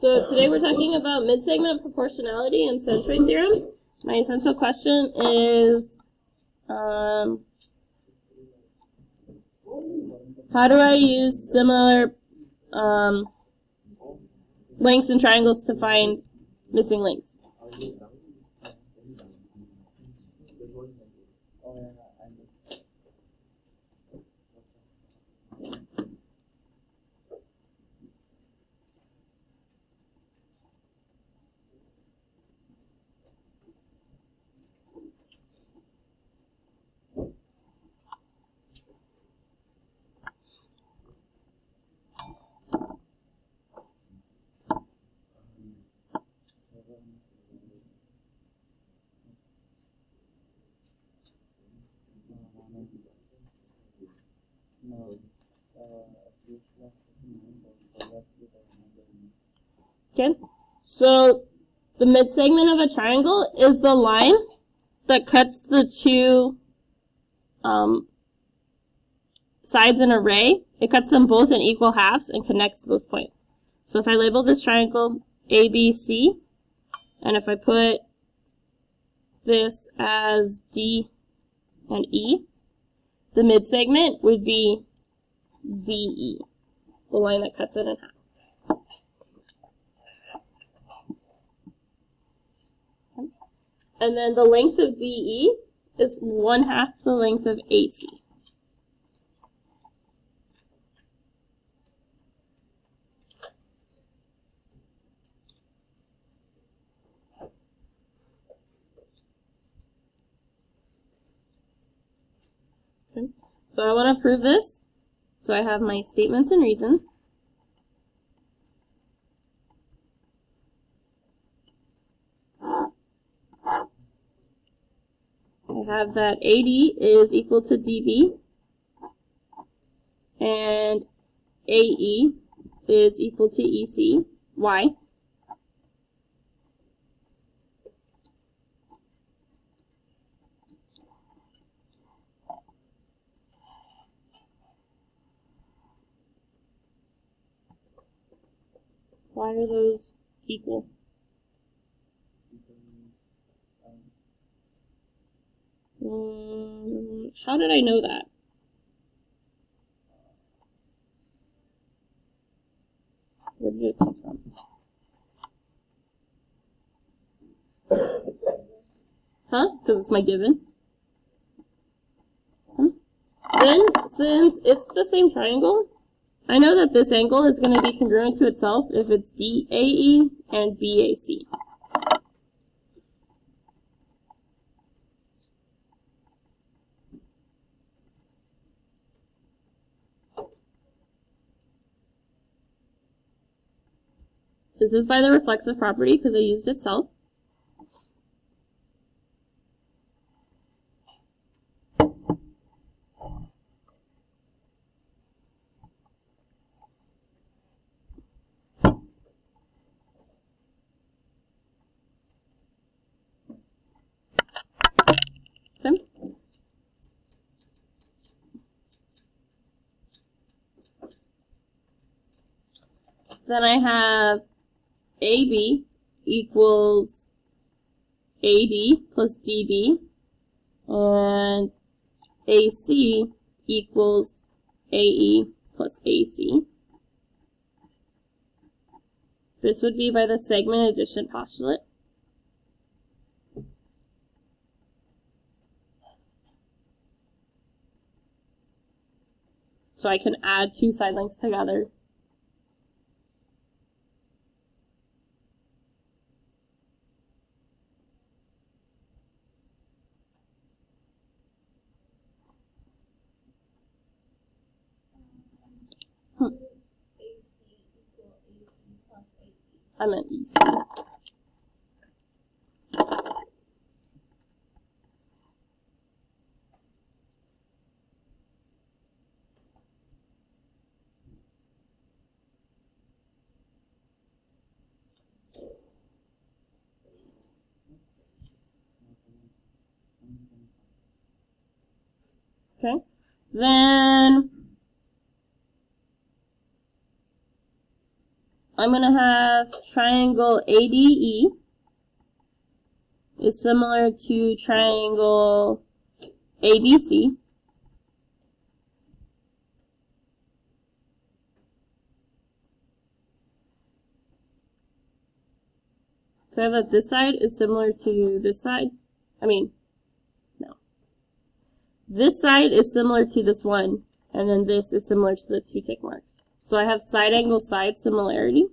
So today we're talking about midsegment proportionality and centroid theorem. My essential question is, how do I use similar lengths in triangles to find missing links? Okay, so the midsegment of a triangle is the line that cuts the two sides in an array. It cuts them both in equal halves and connects those points. So if I label this triangle ABC, and if I put this as D and E, the midsegment would be DE, the line that cuts it in half. Okay. And then the length of DE is 1/2 the length of AC. Okay. So I want to prove this. So I have my statements and reasons. I have that AD is equal to DB and AE is equal to EC. Why? Why are those equal? How did I know that? Where did it come from? Huh? Because it's my given. Then, since it's the same triangle, I know that this angle is going to be congruent to itself if it's DAE and BAC. This is by the reflexive property because I used itself. Okay. Then I have AB equals AD plus DB, and AC equals AE plus AC. This would be by the segment addition postulate. So I can add two side lengths together. I meant EC. Okay. Then I'm going to have triangle ADE is similar to triangle ABC. So I have that this side is similar to this side. This side is similar to this one, and then this is similar to the two tick marks. So I have side angle side similarity.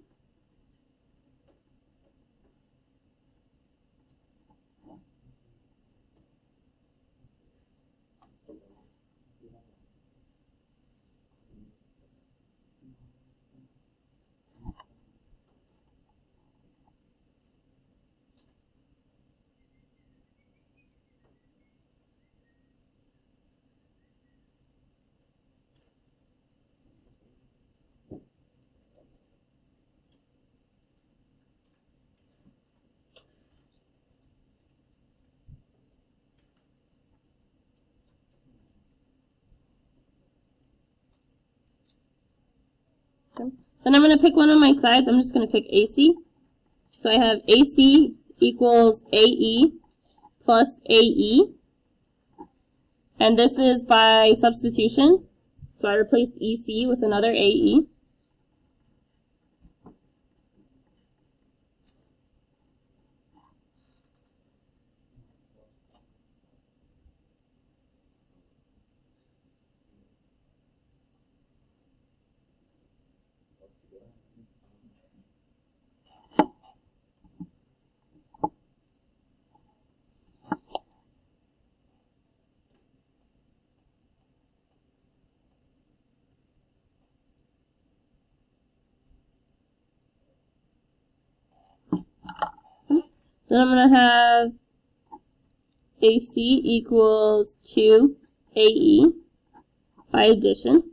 Then I'm going to pick one of my sides. I'm just going to pick AC. So I have AC equals AE plus AE. And this is by substitution. So I replaced EC with another AE. Then I'm going to have AC equals 2AE by addition.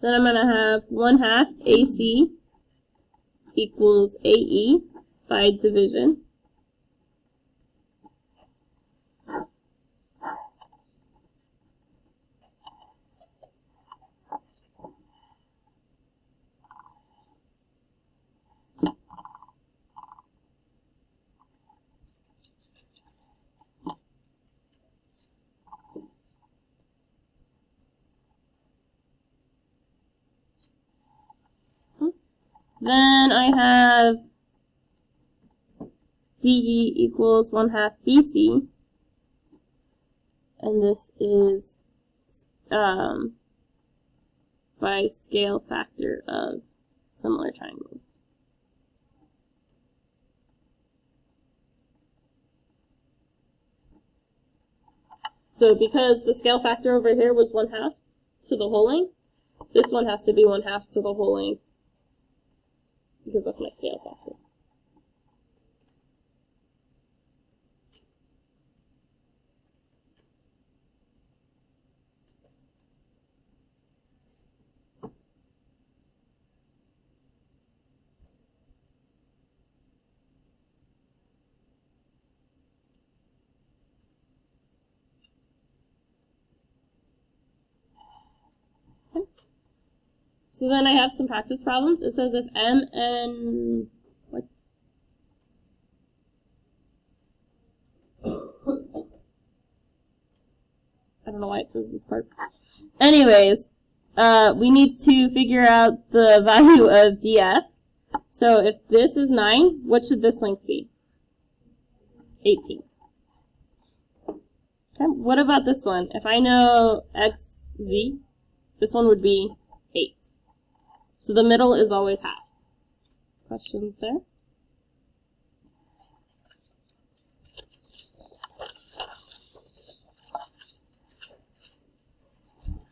Then I'm going to have 1/2 AC equals AE by division. Then I have DE equals 1/2 BC, and this is by scale factor of similar triangles. So because the scale factor over here was 1/2 to the whole length, this one has to be 1/2 to the whole length, because that's my scale factor. So then I have some practice problems. It says if M and I don't know why it says this part. Anyways, we need to figure out the value of DF. So if this is 9, what should this length be? 18. Okay, what about this one? If I know XZ, this one would be 8. So the middle is always half. Questions there?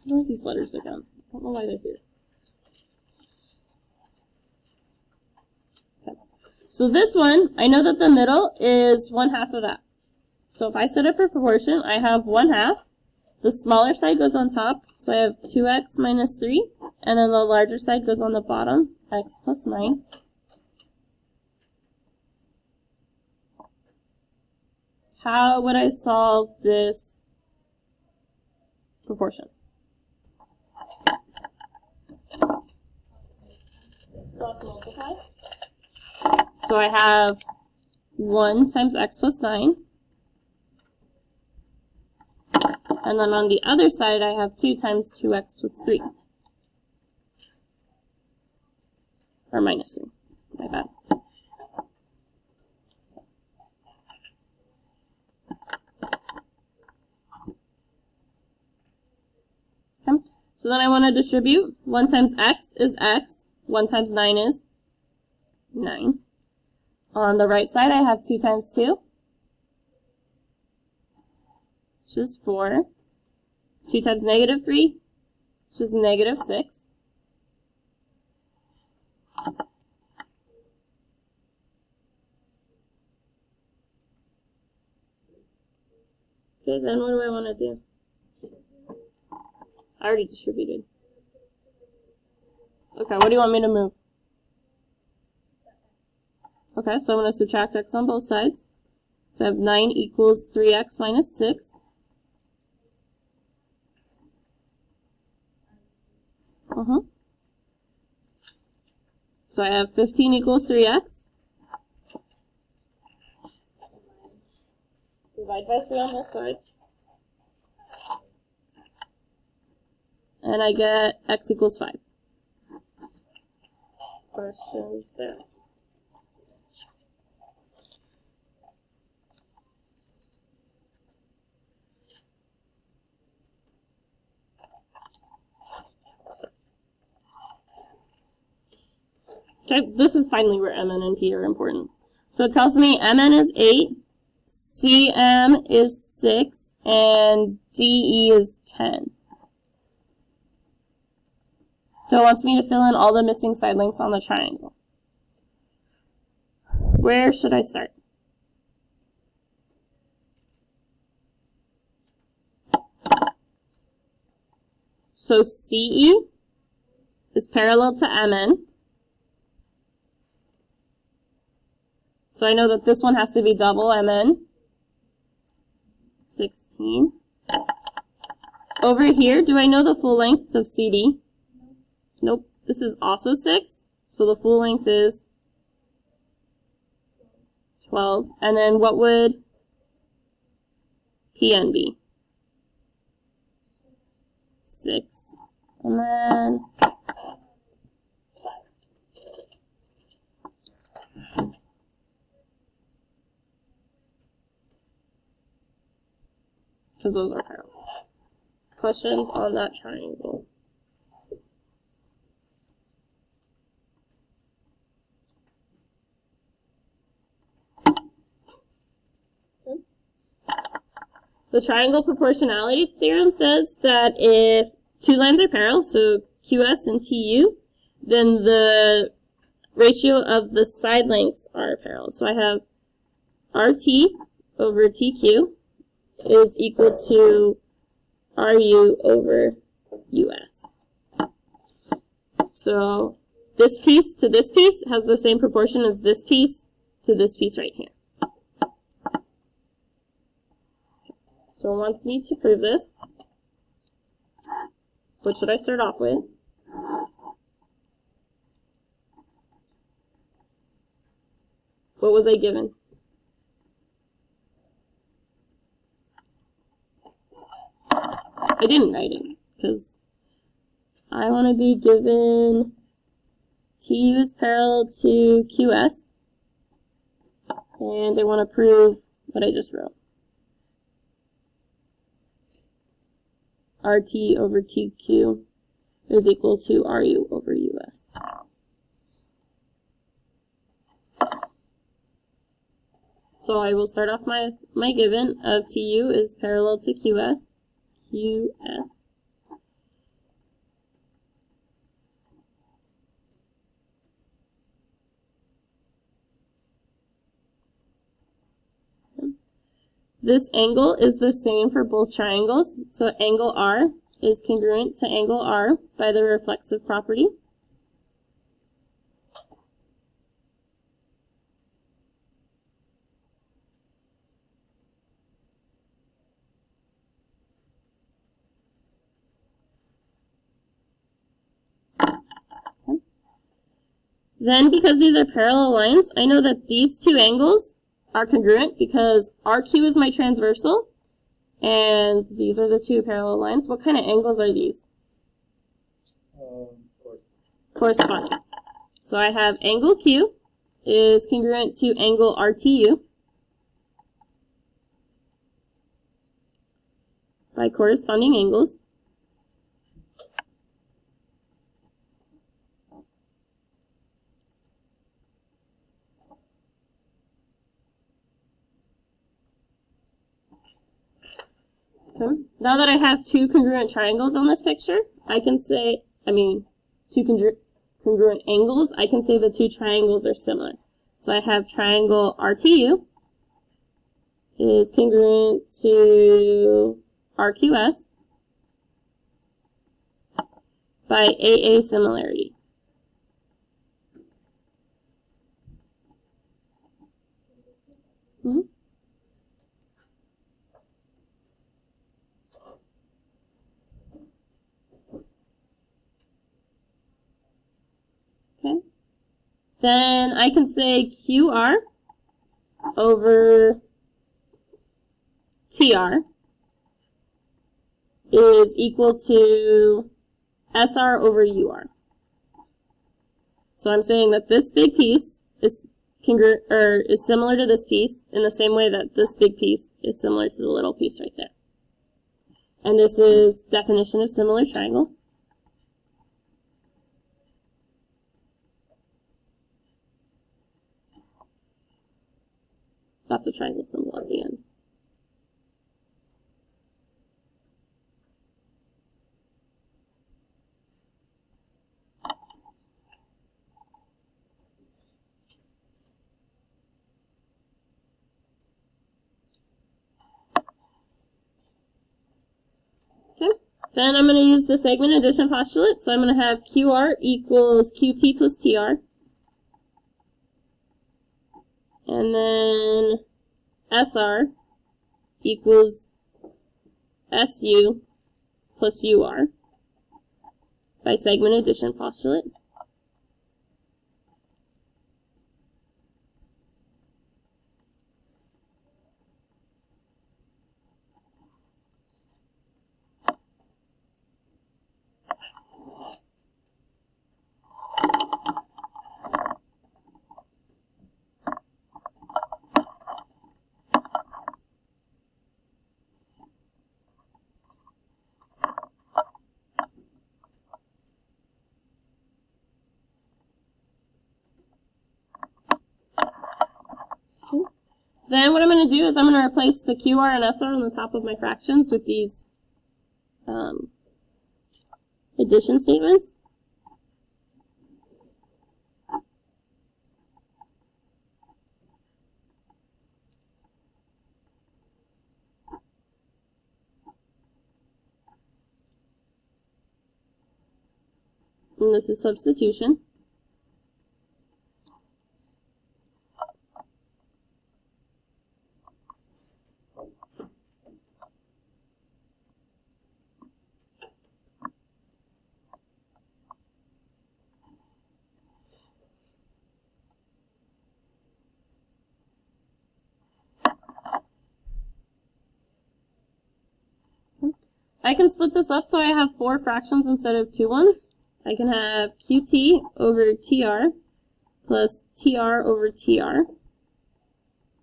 I don't like these letters again. I don't know why they're here. Okay. So this one, I know that the middle is 1/2 of that. So if I set up a proportion, I have 1/2 The smaller side goes on top, so I have 2x minus 3, and then the larger side goes on the bottom, x plus 9. How would I solve this proportion? Cross multiply. So I have 1 times x plus 9. And then on the other side, I have 2 times 2x plus 3. Or minus 3. My bad. Okay. So then I want to distribute. 1 times x is x. 1 times 9 is 9. On the right side, I have 2 times 2, which is 4. 2 times negative 3, which is negative 6. Okay, then what do I want to do? I already distributed. Okay, what do you want me to move? Okay, so I'm going to subtract x on both sides. So I have 9 equals 3x minus 6. So I have 15 equals 3x. Divide by 3 on both sides. And I get x equals 5. Questions there? Okay, this is finally where MN and P are important. So it tells me MN is 8, CM is 6, and DE is 10. So it wants me to fill in all the missing side lengths on the triangle. Where should I start? So CE is parallel to MN. So I know that this one has to be double MN. 16. Over here, do I know the full length of CD? Nope. This is also 6. So the full length is 12. And then what would PN be? 6. And then 5. Because those are parallel. Questions on that triangle? Okay. The triangle proportionality theorem says that if two lines are parallel, so QS and TU, then the ratio of the side lengths are parallel. So I have RT over TQ is equal to RU over US. So this piece to this piece has the same proportion as this piece to this piece right here. So it wants me to prove this. What should I start off with? What was I given? I didn't write it because I want to be given TU is parallel to QS, and I want to prove what I just wrote. RT over TQ is equal to RU over US. So I will start off my given of TU is parallel to QS. this angle is the same for both triangles, so angle R is congruent to angle R by the reflexive property. Then, because these are parallel lines, I know that these two angles are congruent because RQ is my transversal, and these are the two parallel lines. What kind of angles are these? Corresponding. So I have angle Q is congruent to angle RTU by corresponding angles. Okay. Now that I have two congruent triangles on this picture, I can say, two congruent angles, I can say the two triangles are similar. So I have triangle RTU is congruent to RQS by AA similarity. Mm-hmm. Okay. Then I can say QR over TR is equal to SR over UR. So I'm saying that this big piece is similar to this piece in the same way that this big piece is similar to the little piece right there. And this is definition of similar triangle. That's a triangle symbol at the end. Okay. Then I'm going to use the segment addition postulate. So I'm going to have QR equals QT plus TR. And then SR equals SU plus UR by segment addition postulate. Then what I'm going to do is I'm going to replace the QR and SR on the top of my fractions with these addition statements. And this is substitution. I can split this up so I have 4 fractions instead of 2 ones. I can have QT over TR plus TR over TR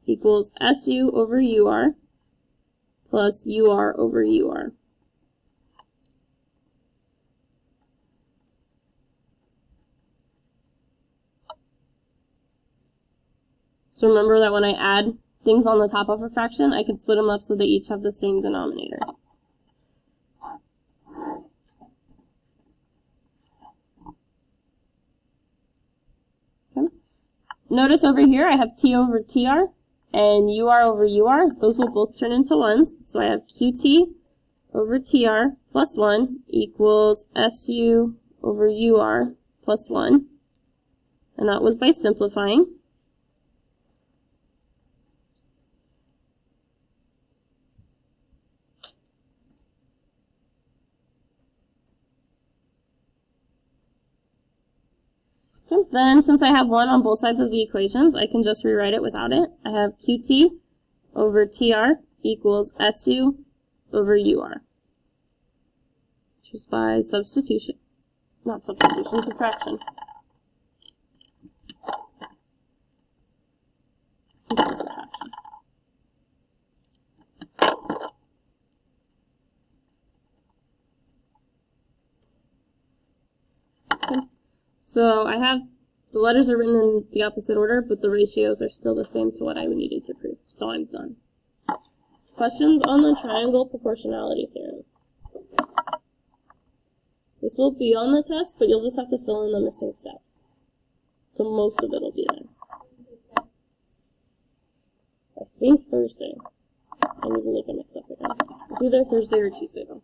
equals SU over UR plus UR over UR. So remember that when I add things on the top of a fraction, I can split them up so they each have the same denominator. Okay. Notice over here I have T over TR, and UR over UR, those will both turn into 1s. So I have QT over TR plus 1 equals SU over UR plus 1. And that was by simplifying. Okay, then, since I have 1 on both sides of the equations, I can just rewrite it without it. I have QT over TR equals SU over UR, which is by substitution. Not substitution, subtraction. Subtraction. Okay. So I have the letters are written in the opposite order, but the ratios are still the same to what I needed to prove. So I'm done. Questions on the triangle proportionality theorem. This will be on the test, but you'll just have to fill in the missing steps. So most of it will be there. I think Thursday. I need to look at my stuff again. It's either Thursday or Tuesday, though.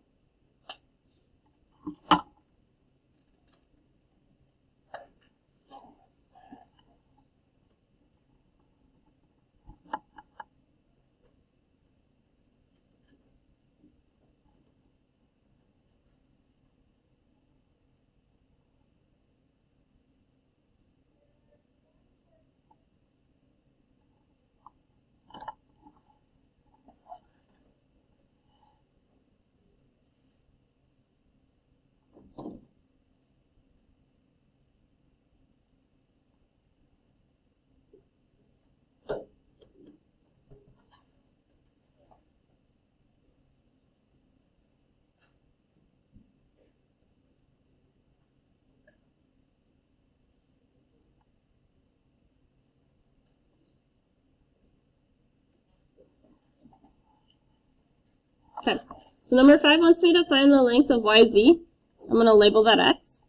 Okay, so number 5 wants me to find the length of YZ. I'm going to label that X.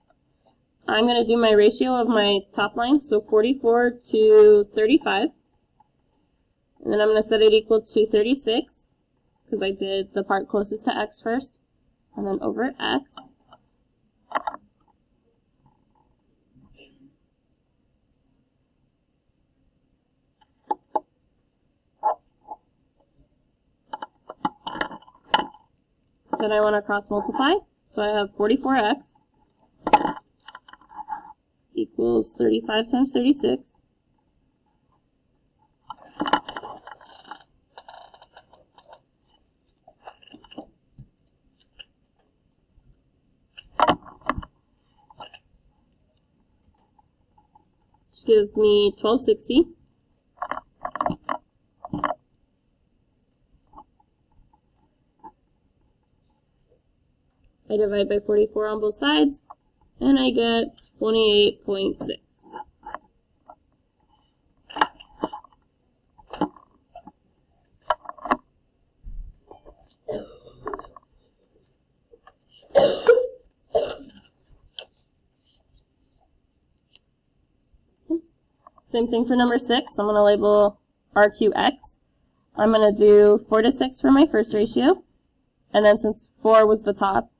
I'm going to do my ratio of my top line, so 44 to 35. And then I'm going to set it equal to 36, because I did the part closest to X first. And then over X. Then I want to cross multiply, so I have 44x equals 35 times 36. Which gives me 1260. I divide by 44 on both sides, and I get 28.6. Same thing for number 6. I'm going to label RQX. I'm going to do 4 to 6 for my first ratio, and then since 4 was the top,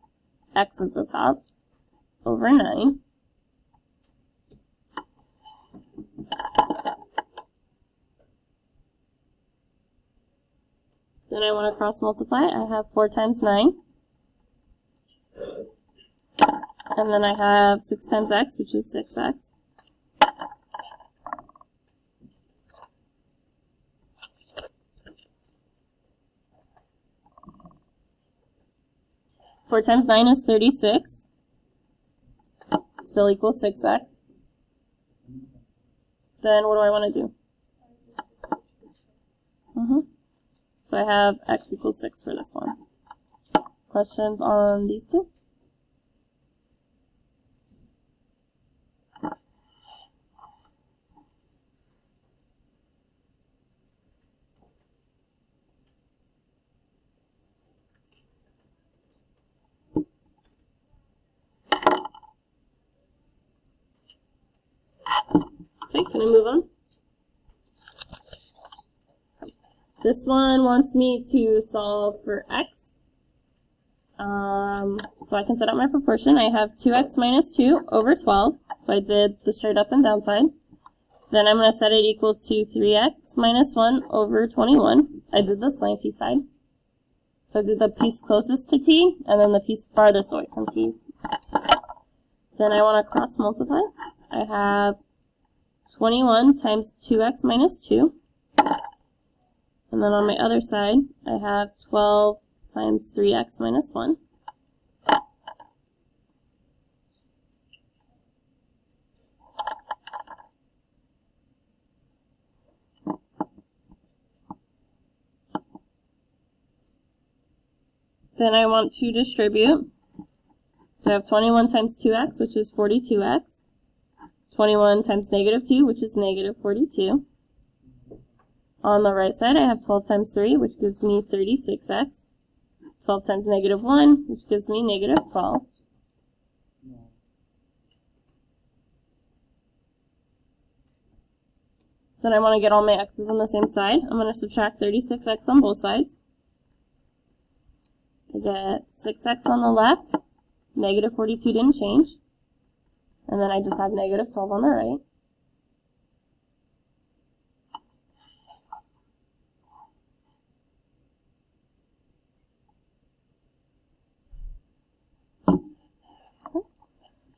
X is the top, over 9. Then I want to cross multiply. I have 4 times 9. And then I have 6 times X, which is 6X. Four times 9 is 36, still equals 6x. Then what do I want to do? So I have x equals 6 for this one. Questions on these two? Okay, can I move on? This one wants me to solve for x. So I can set up my proportion. I have 2x minus 2 over 12. So I did the straight up and down side. Then I'm going to set it equal to 3x minus 1 over 21. I did the slanty side. So I did the piece closest to t, and then the piece farthest away from t. Then I want to cross multiply. I have 21 times 2x minus 2. And then on my other side, I have 12 times 3x minus 1. Then I want to distribute. So I have 21 times 2x, which is 42x. 21 times negative 2, which is negative 42. On the right side, I have 12 times 3, which gives me 36x. 12 times negative 1, which gives me negative 12. Then I want to get all my x's on the same side. I'm going to subtract 36x on both sides. I get 6x on the left. Negative 42 didn't change. And then I just have negative 12 on the right.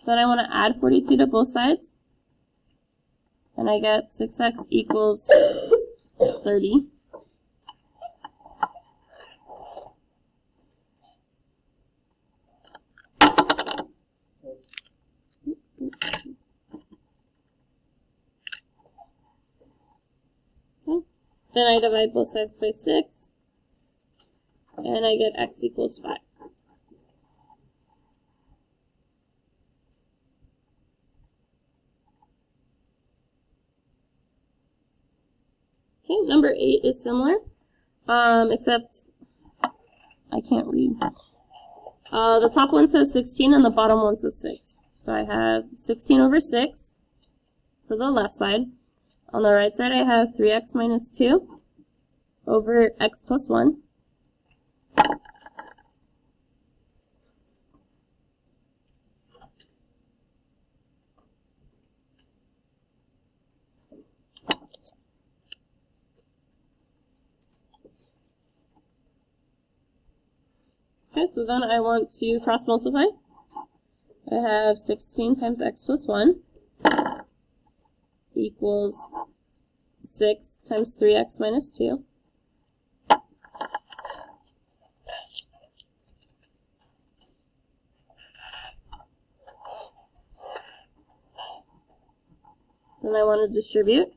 Then I want to add 42 to both sides. And I get 6x equals 30. Then I divide both sides by 6, and I get x equals 5. Okay, number 8 is similar, except I can't read. The top one says 16 and the bottom one says 6. So I have 16 over 6 for the left side. On the right side, I have 3x minus 2 over x plus 1. Okay, so then I want to cross multiply. I have 16 times x plus 1 equals 6 times 3x minus 2. Then I want to distribute.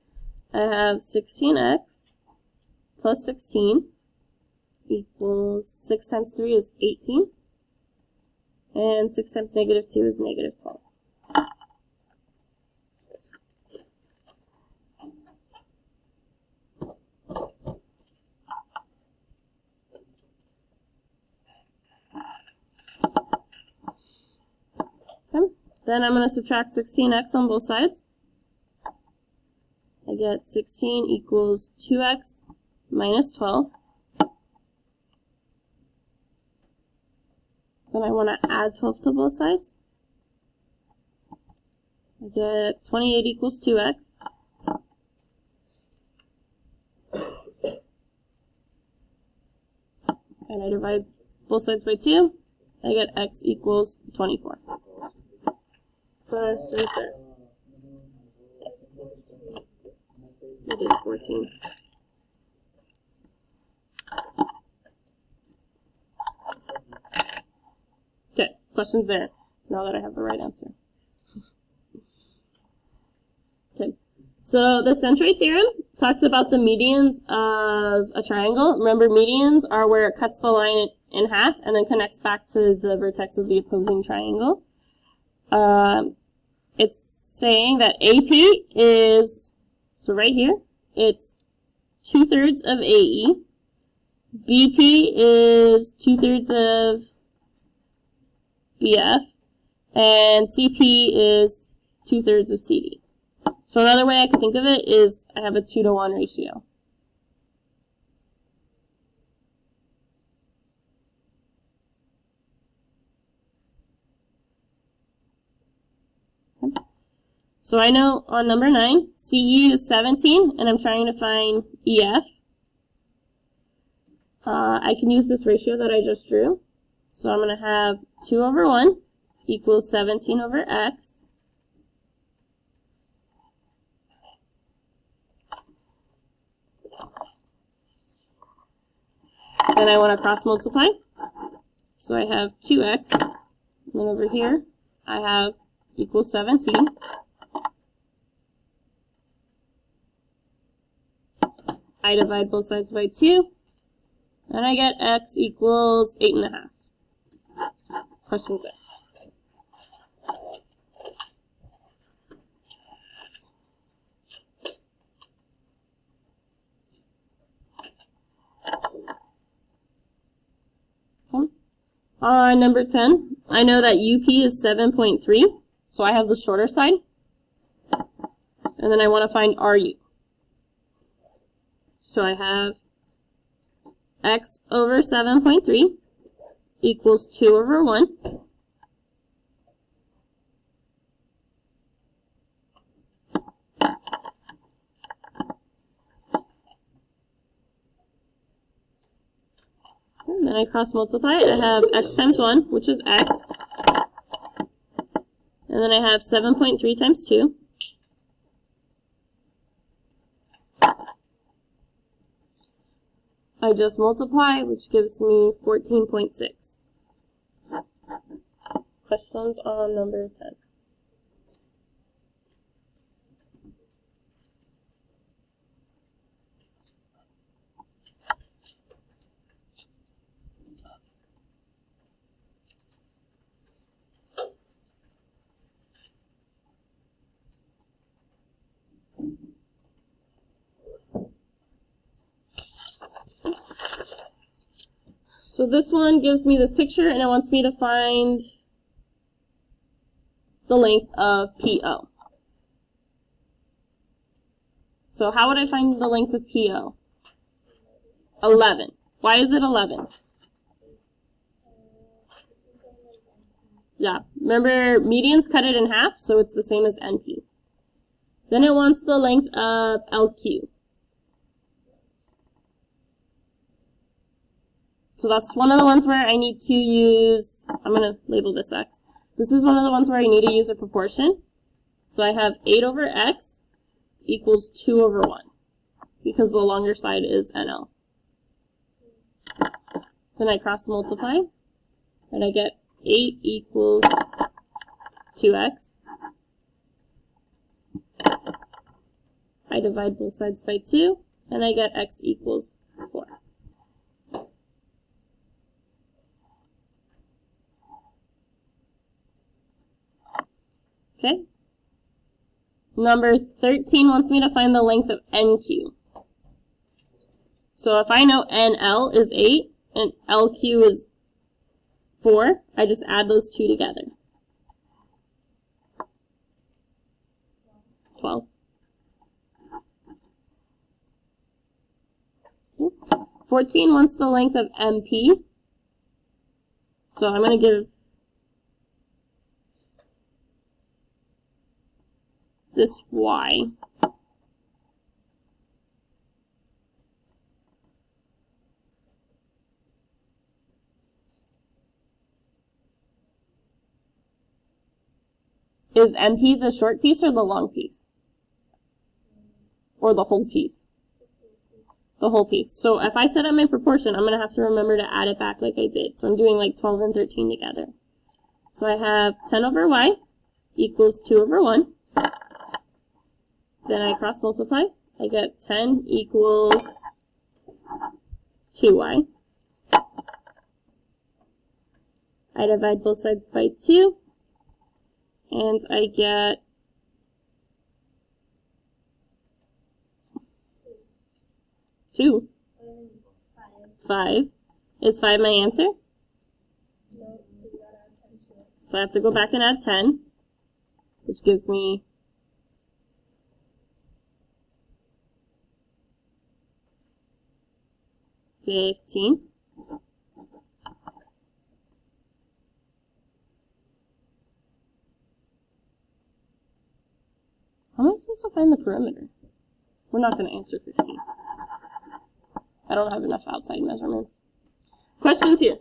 I have 16x plus 16 equals 6 times 3 is 18. And 6 times negative 2 is negative 12. Okay. Then I'm going to subtract 16x on both sides. I get 16 equals 2x minus 12. Then I want to add 12 to both sides. I get 28 equals 2x. And I divide both sides by 2. I get x equals 24. So it's right there. It is 14. Okay, questions there, now that I have the right answer. Okay, so the centroid theorem talks about the medians of a triangle. Remember, medians are where it cuts the line in half and then connects back to the vertex of the opposing triangle. It's saying that AP is, so right here, it's 2/3 of AE. BP is 2/3 of BF. And CP is 2/3 of CD. So another way I could think of it is I have a 2-to-1 ratio. So I know on number 9, CE is 17, and I'm trying to find EF. I can use this ratio that I just drew. So I'm going to have 2 over 1 equals 17 over x. Then I want to cross multiply. So I have 2x. And then over here, I have equals 17. I divide both sides by 2. And I get x equals 8.5. Questions there? On number 10, I know that UP is 7.3, so I have the shorter side. And then I want to find RU. So I have x over 7.3 equals 2 over 1. And then I cross multiply. I have x times 1, which is x. And then I have 7.3 times 2. I just multiply, which gives me 14.6. Questions on number 10? So this one gives me this picture, and it wants me to find the length of PO. So how would I find the length of PO? 11. Why is it 11? Yeah, remember medians cut it in half, so it's the same as NP. Then it wants the length of LQ. So that's one of the ones where I need to use, I'm going to label this x. This is one of the ones where I need to use a proportion. So I have 8 over x equals 2 over 1, because the longer side is NL. Then I cross multiply, and I get 8 equals 2x. I divide both sides by 2, and I get x equals 4. Okay. Number 13 wants me to find the length of NQ. So if I know NL is 8 and LQ is 4, I just add those two together. 12. 14 wants the length of MP. So I'm going to give this y. Is MP the short piece or the long piece? Or the whole piece? The whole piece. So if I set up my proportion, I'm going to have to remember to add it back like I did. So I'm doing like 12 and 13 together. So I have 10 over y equals 2 over 1. Then I cross multiply. I get 10 equals 2y. I divide both sides by 2. And I get 2. 5. Is 5 my answer? No, you gotta add 10 to it. So I have to go back and add 10, which gives me 15. How am I supposed to find the perimeter? We're not going to answer 15. I don't have enough outside measurements. Questions here?